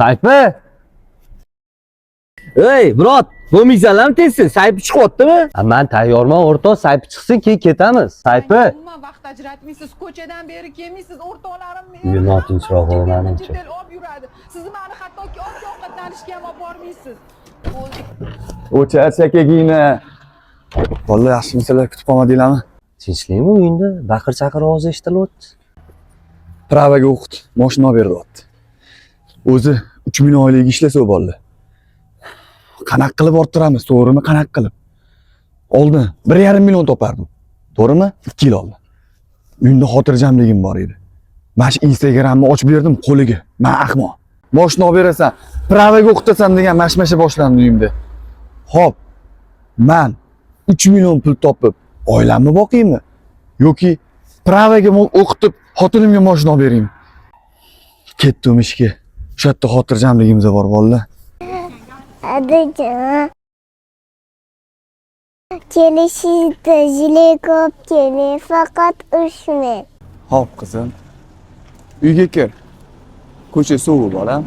Sayfi! Ey, birot, bo'lmaysanlarmi tezsin? Sayfi chiqyaptimi? Men tayyorman, o'rtoq, Sayfi chiqsin, keyin ketamiz. Sayfi! Umuman vaqt ajratmaysiz, ko'chadan beri kelmaysiz, o'rtoqlarim Uyi notinchroq bo'ldi, menimcha. Chet el olib yuradi. Sizni mani hattoki olib ovqatlanishga ham olib bormaysiz. O'char chakagingni. Vallahi yaxshimisalar kutib qolmadinglarmi? Tinchlikmi uyingda? Baqir-chaqir ovozi eshitilyapti. Pravaga o'qit, mashina olib beryapti. O'zi 3 ming oylik ishlasa bo'ldi. Qanaqa qilib orttiramiz, to'g'rimi? Qanaqa qilib? Oldin 1,5 million topardim. To'g'rimi? 2 yil oldin. Uyimda xotirjamligim bor edi. Mana shu Instagramni ochib berdim qo'liga. Men ahmoq. Mashina olib berasan, pravaga o'qitasan degan mashmasha boshlandi uyimda. Xo'p. Men 3 million pul topib, oilamni boqaymi? Yoki pravaga o'qitib, xotinimga mashina olib beraymi? Ketdim ishga. Shu yerda xotirjamligimiz bor, vallahi. Adajon. Kelishishda jile ko'p keling, faqat urushmang. Xo'p qizim. Uyga kir. Ko'cha sovuq bolam.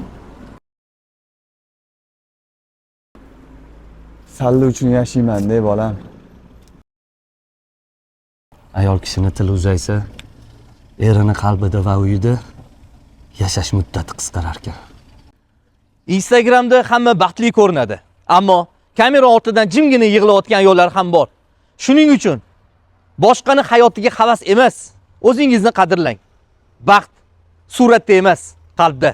Salla uchun yashayman-da bolam. Ayol kishini tili uzaysa, erini qalbida va uyida yashash muddati qisqarar ekan. Instagramda hamma baxtli ko'rinadi, ammo kamera ortidan jimgina yig'layotgan ayollar ham bor. Shuning uchun boshqani hayotiga havas emas, o'zingizni qadrlang. Baxt suratda emas, qalbda.